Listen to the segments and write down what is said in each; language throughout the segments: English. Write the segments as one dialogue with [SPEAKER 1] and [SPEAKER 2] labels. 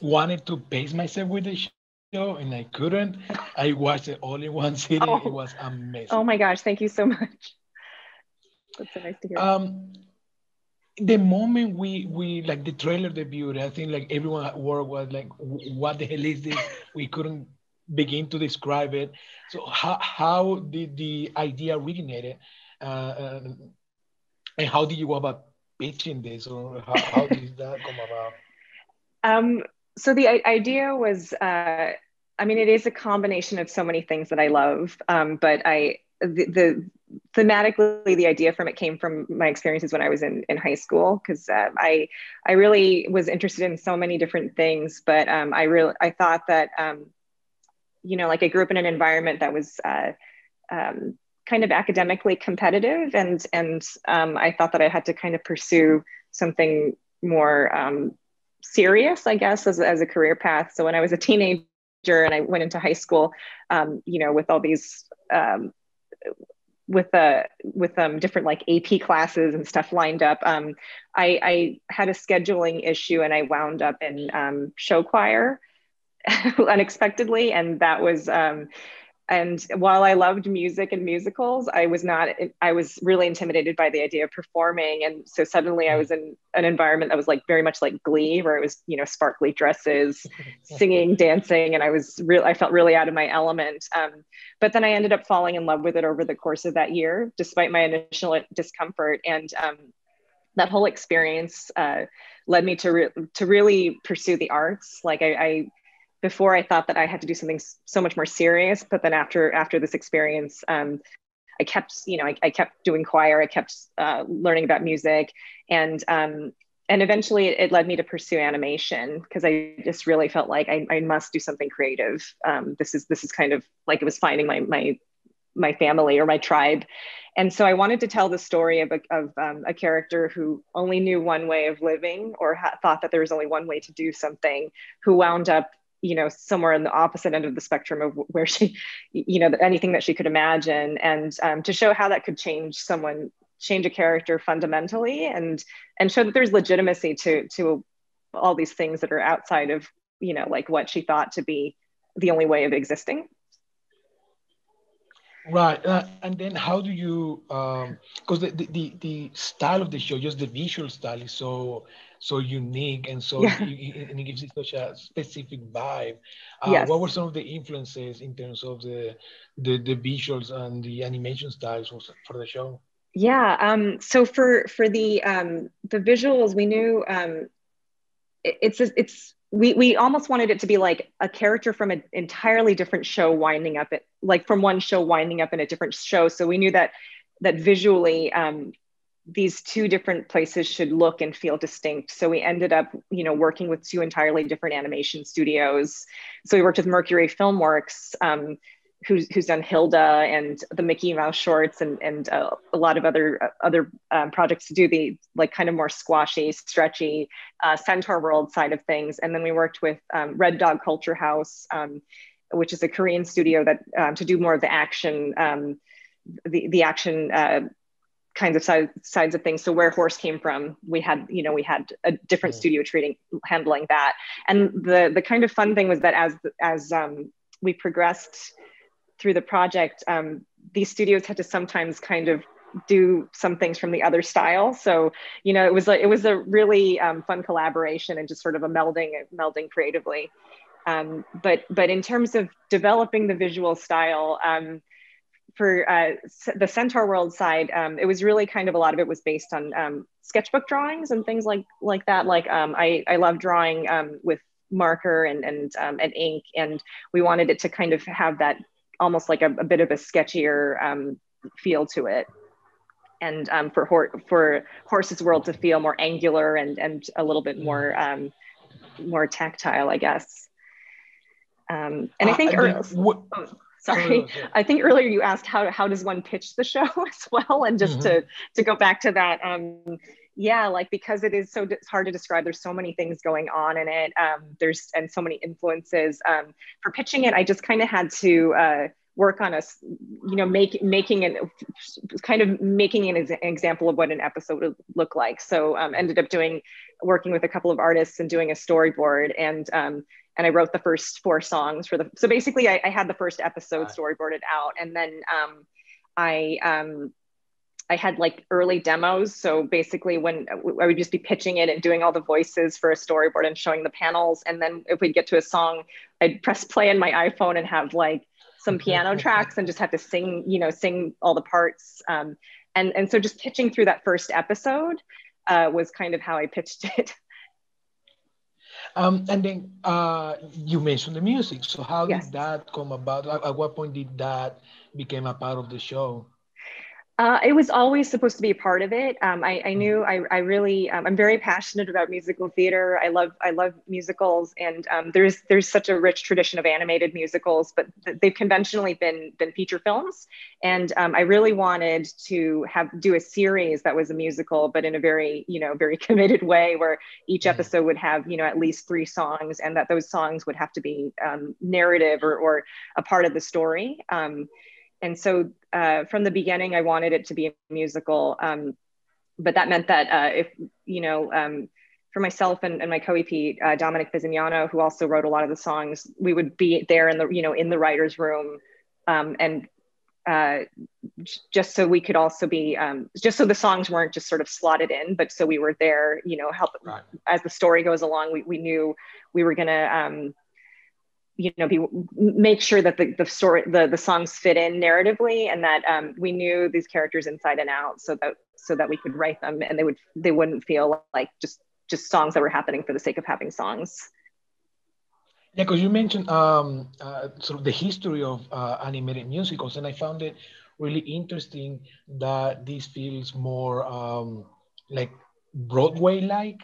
[SPEAKER 1] wanted to pace myself with the show and I couldn't. I watched it all in one sitting. It
[SPEAKER 2] Oh,
[SPEAKER 1] was
[SPEAKER 2] oh
[SPEAKER 1] amazing.
[SPEAKER 2] my gosh, thank you so much. That's so nice to hear.
[SPEAKER 1] Um, the moment we like the trailer debuted, I think like everyone at work was like, "What the hell is this?" We couldn't begin to describe it. So how did the idea originated, and how did you go about pitching this, or how did that come about?
[SPEAKER 2] Um, so the idea was, I mean, it is a combination of so many things that I love, but the thematically, the idea from it came from my experiences when I was in high school, because I really was interested in so many different things, but I thought that, like I grew up in an environment that was kind of academically competitive, and I thought that I had to kind of pursue something more serious, I guess, as a career path. So when I was a teenager and I went into high school, with all these with different like AP classes and stuff lined up, I had a scheduling issue and I wound up in show choir unexpectedly, and that was and while I loved music and musicals, I was really intimidated by the idea of performing. And so suddenly I was in an environment that was like very much like Glee, where it was, sparkly dresses, singing, dancing. And I felt really out of my element. But then I ended up falling in love with it over the course of that year, despite my initial discomfort. And that whole experience led me to really pursue the arts. Like before I thought that I had to do something so much more serious, but then after this experience, I kept, I kept doing choir. I kept learning about music, and eventually it led me to pursue animation, because I just really felt like I must do something creative. This is kind of like it was finding my family or my tribe. And so I wanted to tell the story of a character who only knew one way of living, or thought that there was only one way to do something, who wound up, somewhere in the opposite end of the spectrum of where she, anything that she could imagine. And to show how that could change a character fundamentally, and show that there's legitimacy to all these things that are outside of, like what she thought to be the only way of existing.
[SPEAKER 1] Right, and then how do you? Because the style of the show, just the visual style, is so unique and
[SPEAKER 2] Yeah.
[SPEAKER 1] and it gives it such a specific vibe. What were
[SPEAKER 2] Yes.
[SPEAKER 1] some of the influences in terms of the visuals and the animation styles for the show?
[SPEAKER 2] Yeah. So for the visuals, we knew it's we almost wanted it to be like a character from an entirely different show winding up at, like, from one show winding up in a different show. So we knew that visually, these two different places should look and feel distinct. So we ended up, working with two entirely different animation studios. So we worked with Mercury Filmworks, who's done Hilda and the Mickey Mouse shorts, and a lot of other projects to do the, like, kind of more squashy, stretchy Centaurworld side of things. And then we worked with Red Dog Culture House, which is a Korean studio that to do more of the action, the action kinds of sides of things. So where Horse came from, we had a different
[SPEAKER 1] Mm.
[SPEAKER 2] studio handling that. And the kind of fun thing was that as we progressed through the project, these studios had to sometimes kind of do some things from the other style. So, it was a really fun collaboration, and just sort of a melding creatively. But in terms of developing the visual style, for the Centaurworld side, it was really kind of, a lot of it was based on sketchbook drawings and things like that. Like I love drawing with marker and ink, and we wanted it to kind of have that almost like a bit of a sketchier feel to it. And for Horse's World to feel more angular and a little bit
[SPEAKER 1] Mm.
[SPEAKER 2] more tactile, I guess. And I think,
[SPEAKER 1] And then what?
[SPEAKER 2] oh,
[SPEAKER 1] Sorry,
[SPEAKER 2] sorry,
[SPEAKER 1] sorry.
[SPEAKER 2] I think earlier you asked how does one pitch the show as well, and just
[SPEAKER 1] Hmm.
[SPEAKER 2] to go back to that, yeah, like, because it is it's hard to describe. There's so many things going on in it. There's and so many influences. For pitching it, I just kind of had to work on making an example of what an episode would look like. So ended up working with a couple of artists and doing a storyboard, and I wrote the first 4 songs so basically I had the first episode storyboarded out, and then I had like early demos. So basically when I would just be pitching it and doing all the voices for a storyboard and showing the panels. And then if we'd get to a song, I'd press play on my iPhone and have like some piano tracks and just have to sing all the parts. And so just pitching through that first episode was kind of how I pitched it.
[SPEAKER 1] And then you mentioned the music. So how
[SPEAKER 2] Yes.
[SPEAKER 1] did that come about? At what point did that become a part of the show?
[SPEAKER 2] It was always supposed to be a part of it. I knew I really I'm very passionate about musical theater. I love musicals, and there's such a rich tradition of animated musicals, but they've conventionally been feature films. And I really wanted to do a series that was a musical, but in a very very committed way, where each episode would have at least 3 songs, and that those songs would have to be narrative or a part of the story. And so from the beginning, I wanted it to be a musical, but that meant that for myself and my co-EP, Dominic Bizignano, who also wrote a lot of the songs, we would be there in the writer's room, and just so we could also be, just so the songs weren't just sort of slotted in, but so we were there, help as the story goes along. We knew we were gonna make sure that the songs fit in narratively, and that we knew these characters inside and out, so that we could write them and they wouldn't feel like just songs that were happening for the sake of having songs.
[SPEAKER 1] Yeah, because you mentioned sort of the history of animated musicals, and I found it really interesting that this feels more like Broadway-like,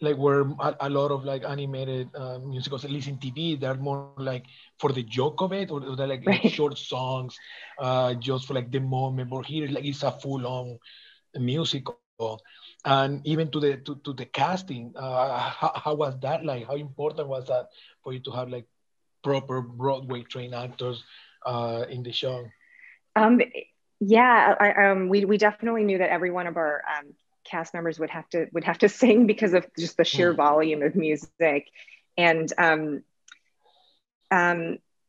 [SPEAKER 1] like where a lot of like animated musicals, at least in TV, they're more like for the joke of it, or they're like short songs, just for like the moment. But here, like it's a full-on musical, and even to the casting. How was that like? How important was that for you to have like proper Broadway trained actors in the show?
[SPEAKER 2] Yeah, we definitely knew that every one of our cast members would have to sing because of just the sheer volume of music. And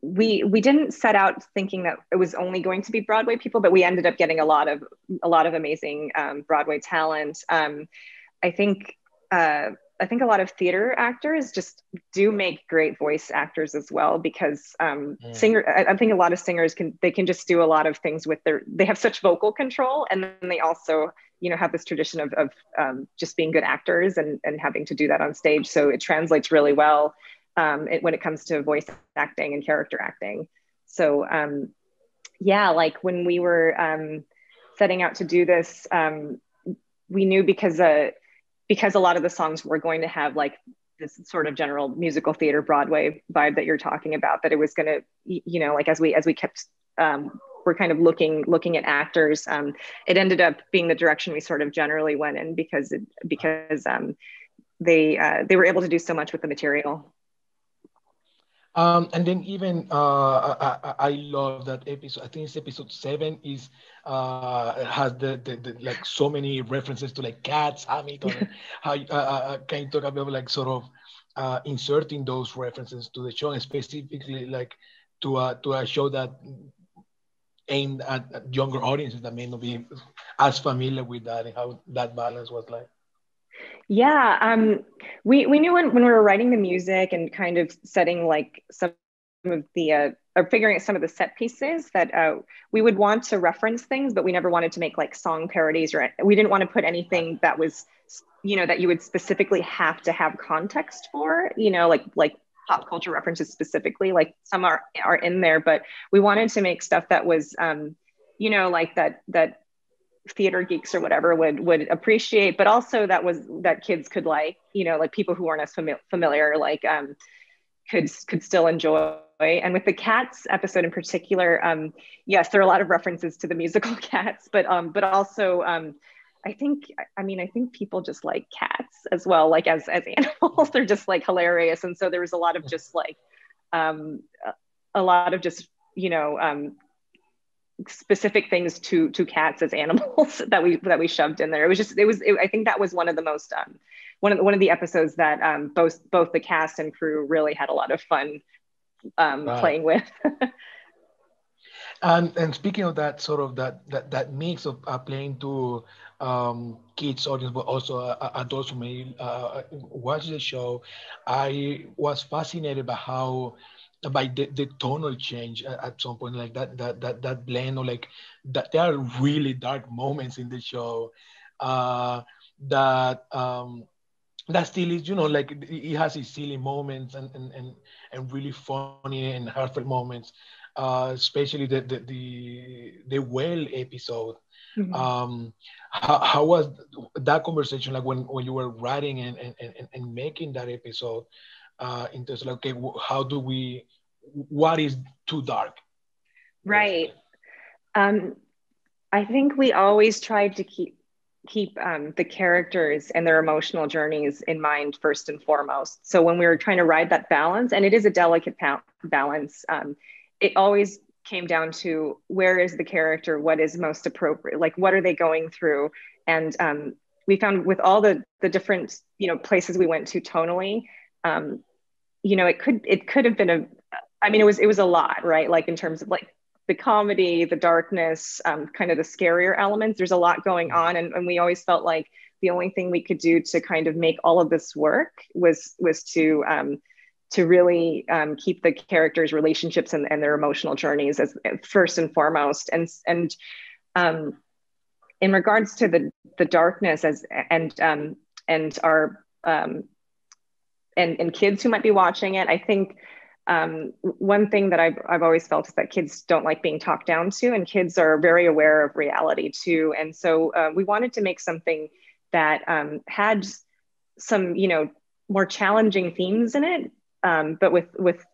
[SPEAKER 2] we didn't set out thinking that it was only going to be Broadway people, but we ended up getting a lot of amazing Broadway talent. I think a lot of theater actors just do make great voice actors as well, because I think a lot of singers can just do a lot of things with they have such vocal control, and then they also have this tradition of just being good actors and having to do that on stage. So it translates really well when it comes to voice acting and character acting. So yeah, like when we were setting out to do this, we knew because a lot of the songs were going to have like this sort of general musical theater Broadway vibe that you're talking about, that it was going to, like as we kept we're kind of looking at actors, it ended up being the direction we sort of generally went in, because they were able to do so much with the material.
[SPEAKER 1] And then even I love that episode. I think it's episode 7 is has the like so many references to like cats, Hamilton. How can you talk about like sort of inserting those references to the show, and specifically like to a show that aimed at younger audiences that may not be as familiar with that, and how that balance was like?
[SPEAKER 2] Yeah, we knew when we were writing the music and kind of setting like some of the or figuring out some of the set pieces, that we would want to reference things, but we never wanted to make like song parodies, or we didn't want to put anything that was that you would specifically have to have context for, like pop culture references specifically. Like some are in there, but we wanted to make stuff that was like that theater geeks or whatever would appreciate, but also that kids could like people who aren't as familiar like could still enjoy. And with the Cats episode in particular, yes, there are a lot of references to the musical Cats, but also I think people just like cats as well, like as animals. They're just like hilarious, and so there was a lot of just like a lot of just you know, specific things to cats as animals that we shoved in there. I think that was one of the most one of the episodes that both the cast and crew really had a lot of fun
[SPEAKER 1] Right.
[SPEAKER 2] playing with.
[SPEAKER 1] And speaking of that, sort of that mix of playing to kids audience, but also adults who may watch the show, I was fascinated by how by the tonal change at some point, like that blend, or like that there are really dark moments in the show that that still is, like it has its silly moments and really funny and heartfelt moments, especially the whale episode.
[SPEAKER 2] Mhm.
[SPEAKER 1] How was that conversation like when you were writing and making that episode, in terms of like, okay, how do we, what is too dark,
[SPEAKER 2] Right.
[SPEAKER 1] basically?
[SPEAKER 2] Um, I think we always tried to keep the characters and their emotional journeys in mind first and foremost. So when we were trying to ride that balance, and it is a delicate balance, it always came down to where is the character, what is most appropriate, like what are they going through, and we found with all the different places we went to tonally, um, it could have been I mean, it was a lot, right? Like in terms of like the comedy, the darkness, kind of the scarier elements. There's a lot going on, and we always felt like the only thing we could do to kind of make all of this work was to really keep the characters' relationships and their emotional journeys as first and foremost. And um, in regards to the darkness and our and kids who might be watching it, I think one thing that I've always felt is that kids don't like being talked down to, and kids are very aware of reality too. And so we wanted to make something that had some, more challenging themes in it, but with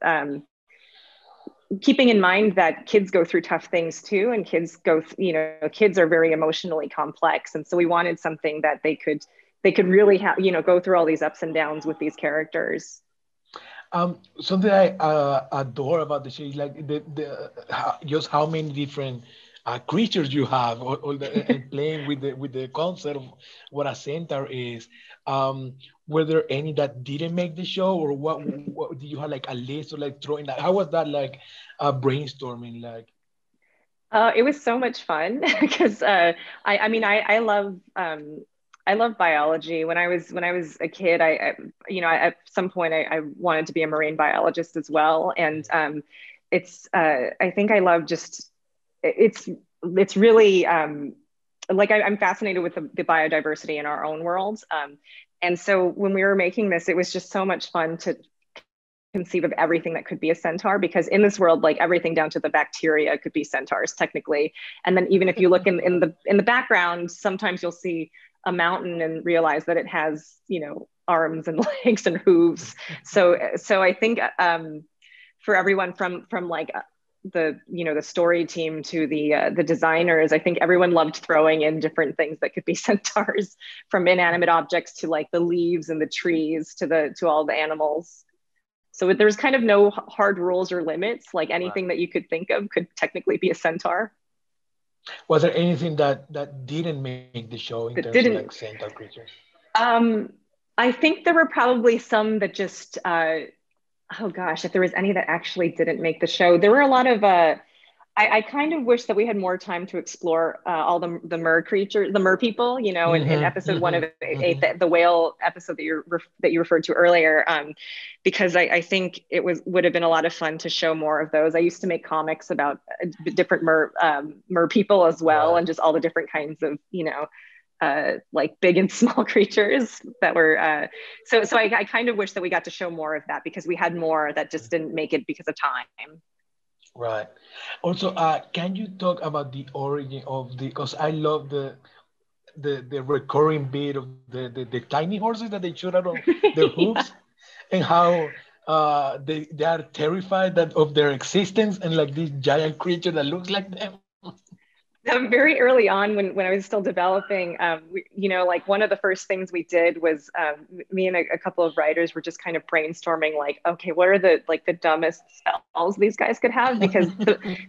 [SPEAKER 2] keeping in mind that kids go through tough things too, and kids are very emotionally complex, and so we wanted something that they could really have, go through all these ups and downs with these characters.
[SPEAKER 1] Something I adore about the show is like just how many different creatures you have, and playing with the concept of what a centaur is. Were there any that didn't make the show, or what do you have like a list, or like throwing that? How was that like brainstorming? Like,
[SPEAKER 2] It was so much fun because I mean I love biology. When I was a kid, at some point I wanted to be a marine biologist as well, and I think I love just it's really like I'm fascinated with the biodiversity in our own world, and so when we were making this, it was just so much fun to conceive of everything that could be a centaur, because in this world, like everything down to the bacteria could be centaurs technically. And then even if you look in the background, sometimes you'll see a mountain and realize that it has arms and legs and hooves. So I think for everyone from like the story team to the designers, I think everyone loved throwing in different things that could be centaurs, from inanimate objects to like the leaves and the trees to all the animals. So there's kind of no hard rules or limits. Like
[SPEAKER 1] right.
[SPEAKER 2] anything that you could think of could technically be a centaur.
[SPEAKER 1] Was there anything that didn't make the show in terms of
[SPEAKER 2] That
[SPEAKER 1] like
[SPEAKER 2] didn't.
[SPEAKER 1] centaur creatures?
[SPEAKER 2] Um, I think there were probably some that just. Oh gosh, if there was any that actually didn't make the show, there were a lot of. I kind of wish that we had more time to explore all the mer creatures, the mer people. In
[SPEAKER 1] Mm-hmm,
[SPEAKER 2] episode one of
[SPEAKER 1] mm-hmm,
[SPEAKER 2] eight, the whale episode that you referred to earlier, because I think it would have been a lot of fun to show more of those. I used to make comics about different mer people as well,
[SPEAKER 1] right.
[SPEAKER 2] and just all the different kinds of like big and small creatures that were. So I kind of wish that we got to show more of that, because we had more that just didn't make it because of time.
[SPEAKER 1] Right. Also, can you talk about the origin of the? Because I love the recurring bit of the tiny horses that they shoot out of their hooves,
[SPEAKER 2] Yeah.
[SPEAKER 1] and how they are terrified that of their existence, and like this giant creature that looks like them.
[SPEAKER 2] Very early on when I was still developing, like one of the first things we did was me and a couple of writers were just kind of brainstorming like, okay, what are the dumbest spells these guys could have?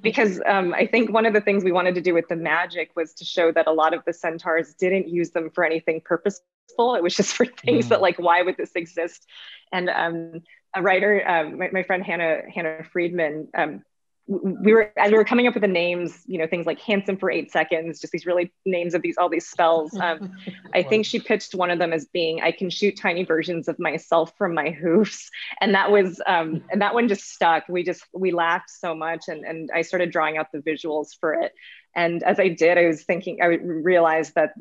[SPEAKER 2] Because I think one of the things we wanted to do with the magic was to show that a lot of the centaurs didn't use them for anything purposeful. It was just for things that like, why would this exist? And a writer, my friend Hannah Friedman, as we were coming up with the names, things like handsome for 8 seconds, just these really names of all these spells. I think she pitched one of them as being, I can shoot tiny versions of myself from my hoofs. And that was, and that one just stuck. We laughed so much, and I started drawing out the visuals for it. And as I did, I realized that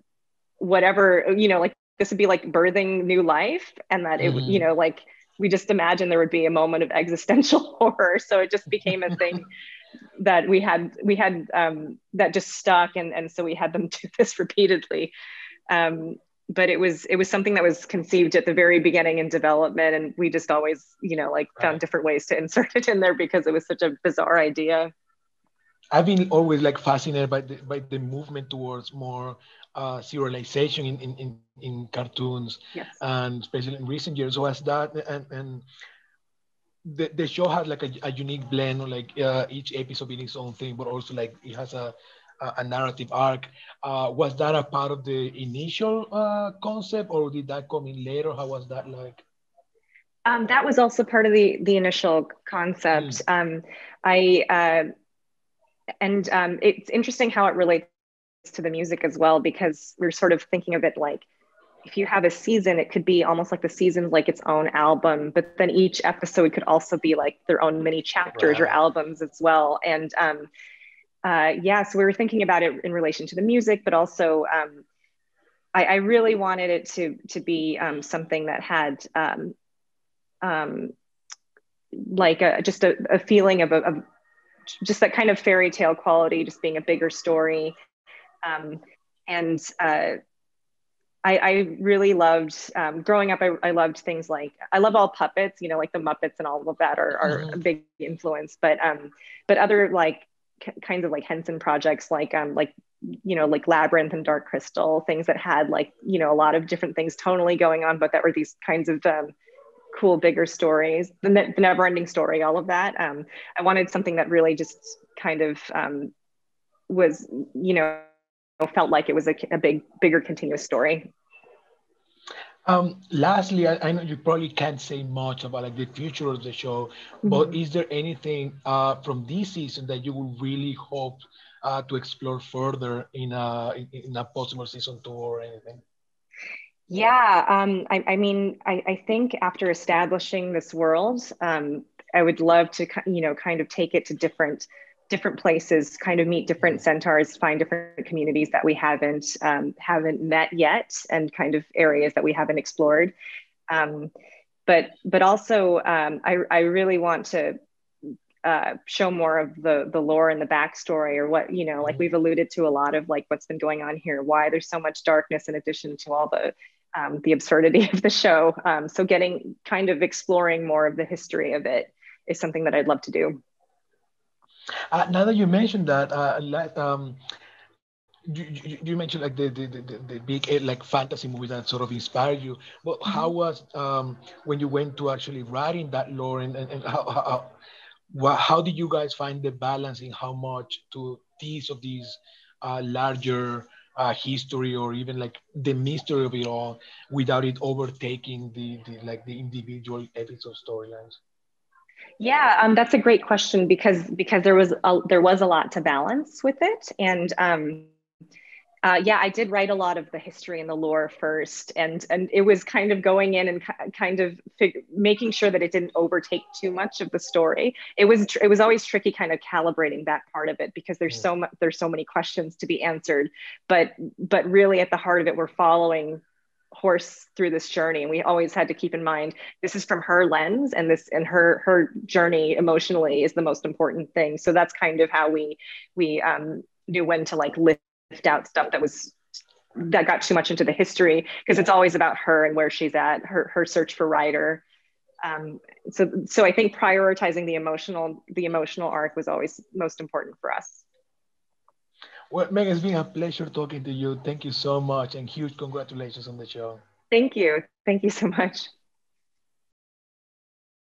[SPEAKER 2] whatever, like this would be like birthing new life, and that it, like, we just imagined there would be a moment of existential horror. So it just became a thing that we had that just stuck. And so we had them do this repeatedly. But it was something that was conceived at the very beginning in development. And we just always, found different ways to insert it in there because it was such a bizarre idea.
[SPEAKER 1] I've been always like fascinated by the movement towards more serialization in cartoons,
[SPEAKER 2] Yes.
[SPEAKER 1] and especially in recent years. So as that and the show has like a unique blend, like each episode being its own thing, but also like it has a narrative arc. Was that a part of the initial concept, or did that come in later? How was that like?
[SPEAKER 2] That was also part of the initial concept. It's interesting how it relates to the music as well, because we're sort of thinking of it like, if you have a season, it could be almost like the season's like its own album, but then each episode could also be like their own mini chapters or albums as well. And so we were thinking about it in relation to the music, but also I really wanted it to be something that had like just a feeling of just that kind of fairy tale quality, just being a bigger story. I really loved growing up. I loved things like, I love all puppets, like the Muppets and all of that are a big influence, but other like kinds of like Henson projects, like Labyrinth and Dark Crystal, things that had like, a lot of different things tonally going on, but that were these kinds of cool, bigger stories, the never ending story, all of that. I wanted something that really just kind of was, felt like it was a bigger continuous story.
[SPEAKER 1] Lastly, I know you probably can't say much about like the future of the show, but is there anything from this season that you would really hope to explore further in a possible season 2 or anything?
[SPEAKER 2] Yeah, I think after establishing this world, I would love to, kind of take it to different places, kind of meet different centaurs, find different communities that we haven't met yet, and kind of areas that we haven't explored. But also, I really want to show more of the lore and the backstory, or what, like we've alluded to a lot of like what's been going on here, why there's so much darkness in addition to all the absurdity of the show. So kind of exploring more of the history of it is something that I'd love to do.
[SPEAKER 1] Now that you mentioned that, you mentioned like the big like fantasy movie that sort of inspired you. But how was when you went to actually writing that lore, and how did you guys find the balance in how much to tease of these larger history, or even like the mystery of it all, without it overtaking the individual episode storylines?
[SPEAKER 2] Yeah, that's a great question, because there was a lot to balance with it. And yeah, I did write a lot of the history and the lore first, and it was kind of going in and kind of making sure that it didn't overtake too much of the story. It was always tricky, kind of calibrating that part of it, because there's so many questions to be answered. But really, at the heart of it, we're following horse through this journey, and we always had to keep in mind this is from her lens, and her journey emotionally is the most important thing. So that's kind of how we knew when to like lift out stuff that got too much into the history, because it's always about her and where she's at, her search for Ryder. So I think prioritizing the emotional arc was always most important for us.
[SPEAKER 1] Well, Megan, it's been a pleasure talking to you. Thank you so much, and huge congratulations on the show.
[SPEAKER 2] Thank you. Thank you so much.